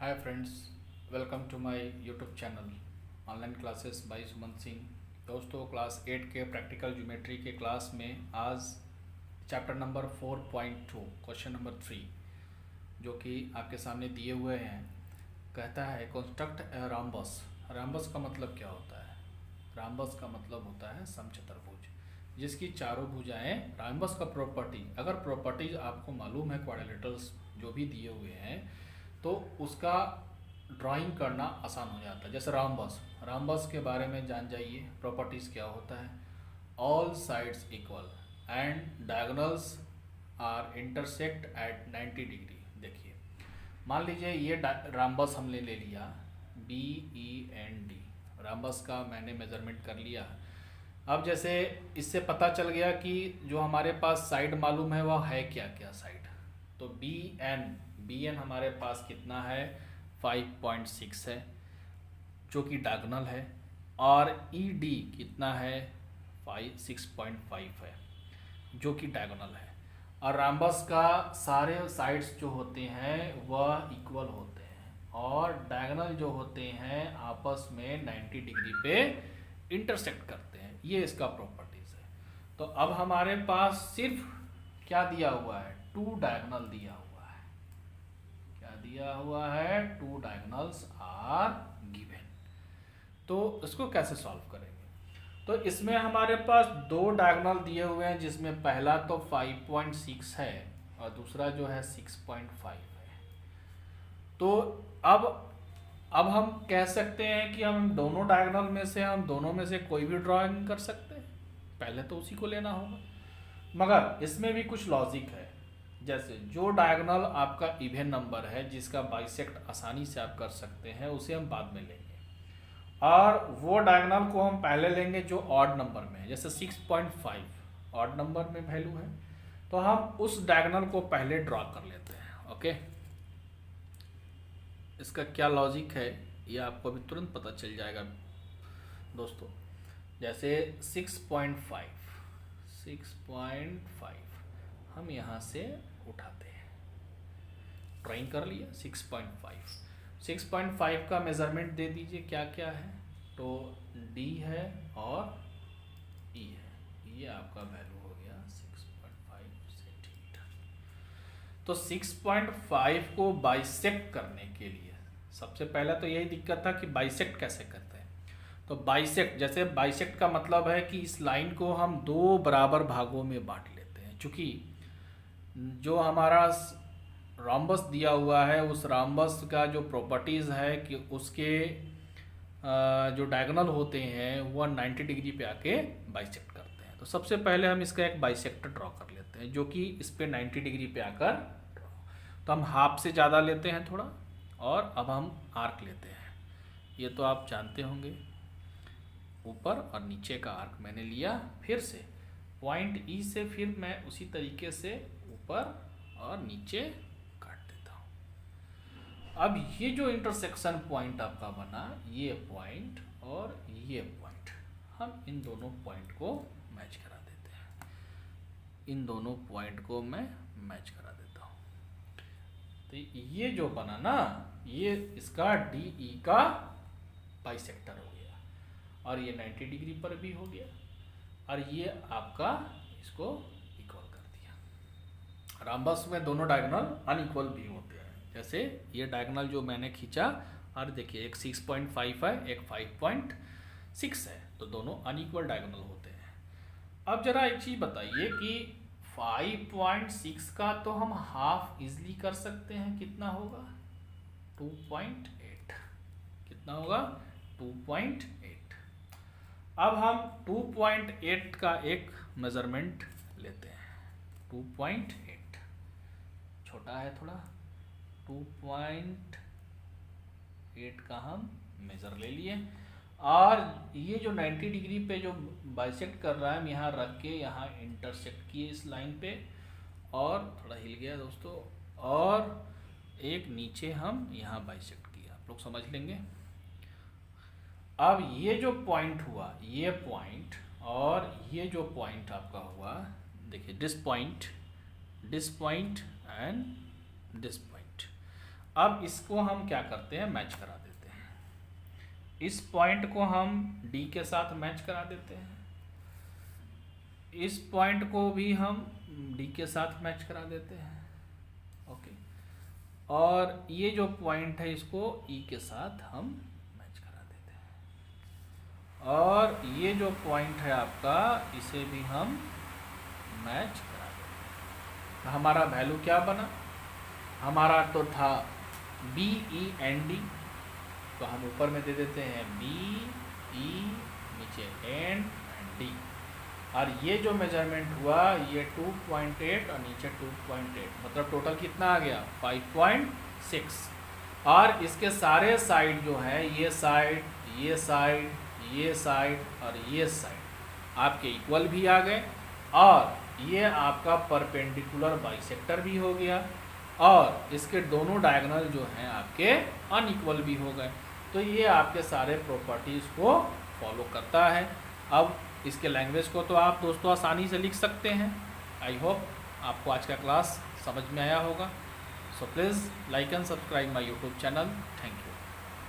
Hi friends, welcome to my YouTube channel online classes by Suman Singh. दोस्तों, class 8 के practical geometry के class में आज चैप्टर नंबर 4.2 क्वेश्चन नंबर 3 जो कि आपके सामने दिए हुए हैं, कहता है कंस्ट्रक्ट ए राम्बस। राम्बस का मतलब क्या होता है? राम्बस का मतलब होता है समचतुर्भुज जिसकी चारों भुजाएं। राम्बस का प्रॉपर्टी, अगर प्रॉपर्टीज आपको मालूम है, क्वाड्रिलेटरल्स जो भी दिए हुए हैं तो उसका ड्राइंग करना आसान हो जाता है। जैसे राम्बस, राम्बस के बारे में जान जाइए। प्रॉपर्टीज़ क्या होता है? All sides equal and diagonals are intersect at 90 degree. देखिए, मान लीजिए ये राम्बस हमने ले लिया BEND। राम्बस का मैंने मेजरमेंट कर लिया। अब जैसे इससे पता चल गया कि जो हमारे पास साइड मालूम है वह है क्या क्या साइड। तो BN हमारे पास कितना है? 5.6 है जो कि डायगोनल है, और ED कितना है? 6.5 है जो कि डायगोनल है। और राम्बस का सारे साइड्स जो होते हैं वह इक्वल होते हैं, और डायगोनल जो होते हैं आपस में 90 डिग्री पे इंटरसेक्ट करते हैं। ये इसका प्रॉपर्टीज है। तो अब हमारे पास सिर्फ क्या दिया हुआ है? 2 डायगोनल दिया हुआ है। क्या दिया हुआ है? 2 डायगोनल्स आर गिवन। तो इसको कैसे सॉल्व करेंगे? तो इसमें हमारे पास 2 डायगोनल दिए हुए हैं, जिसमें पहला तो 5.6 है और दूसरा जो है 6.5 है। तो अब हम कह सकते हैं कि हम दोनों डायगोनल में से कोई भी ड्राइंग कर सकते हैं। पहले तो उसी को लेना होगा, मगर इसमें भी कुछ लॉजिक है। जैसे जो डायगोनल आपका इवन नंबर है, जिसका बाइसेक्ट आसानी से आप कर सकते हैं, उसे हम बाद में लेंगे, और वो डायगोनल को हम पहले लेंगे जो ऑड नंबर में है। जैसे 6.5 ऑड नंबर में वैल्यू है, तो हम उस डायगोनल को पहले ड्रॉ कर लेते हैं। ओके, इसका क्या लॉजिक है ये आपको अभी तुरंत पता चल जाएगा दोस्तों। जैसे 6.5 हम यहाँ से उठाते हैं, ड्राइंग कर लिया 6.5 का मेज़रमेंट दे दीजिए क्या क्या है। तो D है और E है, ये आपका वैल्यू हो गया 6.5 सेंटीमीटर। तो 6.5 को बाइसेक्ट करने के लिए सबसे पहला तो यही दिक्कत था कि बाइसेक्ट कैसे करते हैं। तो बाइसेक्ट, जैसे बाइसेक्ट का मतलब है कि इस लाइन को हम 2 बराबर भागों में बांट लेते हैं। चूँकि जो हमारा राम्बस दिया हुआ है, उस राम्बस का जो प्रॉपर्टीज़ है कि उसके जो डायगोनल होते हैं वह 90 डिग्री पे आके बाइसेक्ट करते हैं। तो सबसे पहले हम इसका एक बाइसेक्टर ड्रॉ कर लेते हैं जो कि इस पे 90 डिग्री पे आकर, तो हम हाफ से ज़्यादा लेते हैं थोड़ा, और अब हम आर्क लेते हैं। ये तो आप जानते होंगे, ऊपर और नीचे का आर्क मैंने लिया। फिर से पॉइंट E से फिर मैं उसी तरीके से ऊपर और नीचे काट देता हूँ। अब ये जो इंटरसेक्शन पॉइंट आपका बना, ये पॉइंट और ये पॉइंट, हम इन दोनों पॉइंट को मैच करा देते हैं। इन दोनों पॉइंट को मैं मैच करा देता हूँ। तो ये जो बना ना, ये इसका DE का बाइसेक्टर हो गया, और ये 90 डिग्री पर भी हो गया, और ये आपका इसको इक्वल कर दिया। राम्बस में दोनों डायगोनल अनइक्वल भी होते हैं। जैसे ये डायगोनल जो मैंने खींचा, और देखिए एक 6.5 है, एक 5.6 है, तो दोनों अनइक्वल डायगोनल होते हैं। अब जरा एक चीज़ बताइए कि 5.6 का तो हम हाफ इजली कर सकते हैं। कितना होगा? 2.8। कितना होगा? 2.8। अब हम 2.8 का एक मेज़रमेंट लेते हैं। 2.8 छोटा है थोड़ा, 2.8 का हम मेज़र ले लिए, और ये जो 90 डिग्री पे जो बाइसेक्ट कर रहा है, हम यहाँ रख के यहाँ इंटरसेक्ट किए इस लाइन पे, और थोड़ा हिल गया दोस्तों, और एक नीचे हम यहाँ बाइसेक्ट किया। आप लोग समझ लेंगे। अब ये जो पॉइंट हुआ, ये पॉइंट और ये जो पॉइंट आपका हुआ, देखिए this point and this point, अब इसको हम क्या करते हैं, मैच करा देते हैं। इस पॉइंट को हम डी के साथ मैच करा देते हैं, इस पॉइंट को भी हम डी के साथ मैच करा देते हैं। ओके, और ये जो पॉइंट है इसको ई के साथ हम मैच करा देते हैं, और ये जो पॉइंट है आपका इसे भी हम मैच करा देते हैं। तो हमारा वैल्यू क्या बना, हमारा तो था बी ई एन डी, तो हम ऊपर में दे देते हैं बी ई, नीचे एन एंड डी, और ये जो मेजरमेंट हुआ ये 2.8 और नीचे 2.8, मतलब टोटल कितना आ गया 5.6। और इसके सारे साइड जो है, ये साइड, ये साइड, ये साइड और ये साइड आपके इक्वल भी आ गए, और ये आपका परपेंडिकुलर बाइसेक्टर भी हो गया, और इसके दोनों डायगोनल जो हैं आपके अनइक्वल भी हो गए। तो ये आपके सारे प्रॉपर्टीज़ को फॉलो करता है। अब इसके लैंग्वेज को तो आप दोस्तों आसानी से लिख सकते हैं। आई होप आपको आज का क्लास समझ में आया होगा। So please like and subscribe my YouTube channel. Thank you.